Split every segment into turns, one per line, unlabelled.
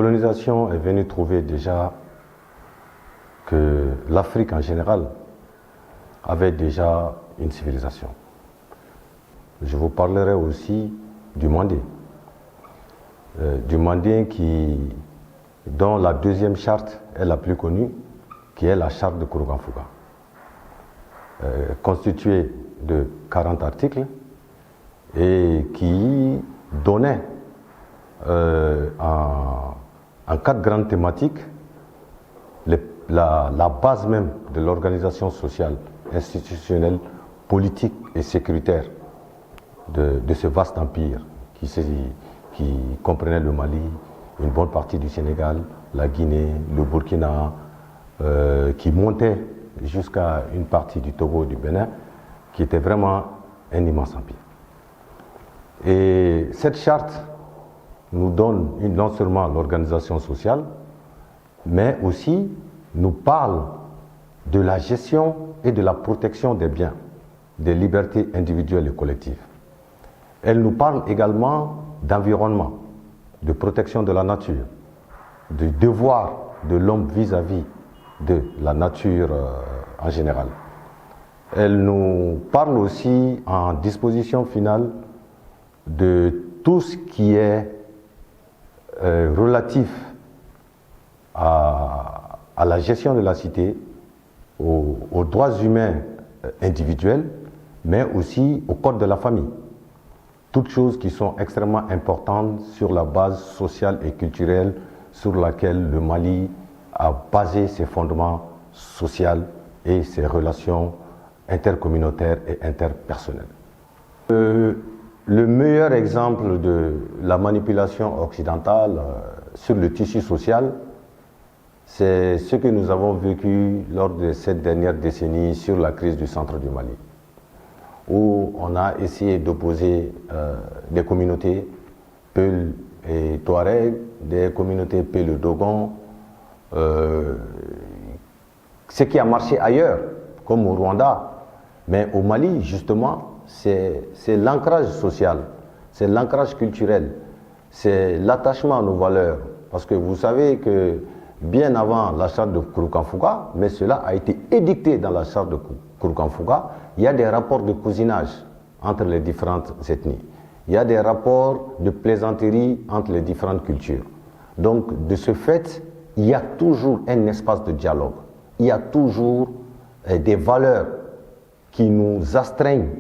colonisation est venue trouver déjà que l'Afrique en général avait déjà une civilisation. Je vous parlerai aussi du Mandé. Du Mandé dont la deuxième charte est la plus connue, qui est la charte de Kouroukanfouga, constituée de 40 articles et qui donnait en 4 grandes thématiques la base même de l'organisation sociale, institutionnelle, politique et sécuritaire de ce vaste empire qui comprenait le Mali, une bonne partie du Sénégal, la Guinée, le Burkina, qui montait jusqu'à une partie du Togo et du Bénin, qui était vraiment un immense empire. Et cette charte nous donne non seulement l'organisation sociale, mais aussi nous parle de la gestion et de la protection des biens, des libertés individuelles et collectives. Elle nous parle également d'environnement, de protection de la nature, du devoir de l'homme vis-à-vis de la nature en général. Elle nous parle aussi en disposition finale de tout ce qui est relatif à la gestion de la cité, aux droits humains individuels, mais aussi au code de la famille. Toutes choses qui sont extrêmement importantes sur la base sociale et culturelle sur laquelle le Mali a basé ses fondements sociaux et ses relations intercommunautaires et interpersonnelles. Le meilleur exemple de la manipulation occidentale sur le tissu social, c'est ce que nous avons vécu lors de cette dernière décennie sur la crise du centre du Mali, où on a essayé d'opposer des communautés Peul et Touareg, des communautés Peul et Dogon, ce qui a marché ailleurs, comme au Rwanda, mais au Mali, justement, c'est l'ancrage social, c'est l'ancrage culturel, c'est l'attachement à nos valeurs. Parce que vous savez que bien avant la charte de Kouroukanfouga, mais cela a été édicté dans la charte de Kouroukanfouga, il y a des rapports de cousinage entre les différentes ethnies. Il y a des rapports de plaisanterie entre les différentes cultures. Donc, de ce fait, il y a toujours un espace de dialogue. Il y a toujours des valeurs qui nous astreignent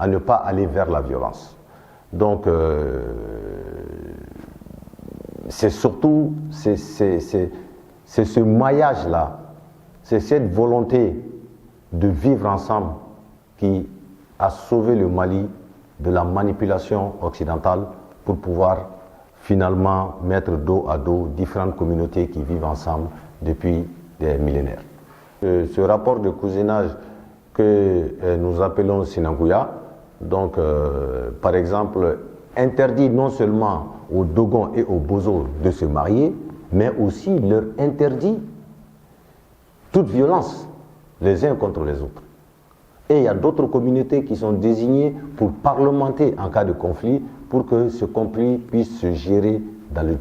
à ne pas aller vers la violence. Donc, c'est surtout c'est ce maillage-là, c'est cette volonté de vivre ensemble qui a sauvé le Mali de la manipulation occidentale pour pouvoir finalement mettre dos à dos différentes communautés qui vivent ensemble depuis des millénaires. Ce rapport de cousinage que nous appelons Sinangouya, donc par exemple, interdit non seulement aux Dogons et aux Bozo de se marier, mais aussi leur interdit toute violence les uns contre les autres. Et il y a d'autres communautés qui sont désignées pour parlementer en cas de conflit, pour que ce conflit puisse se gérer dans le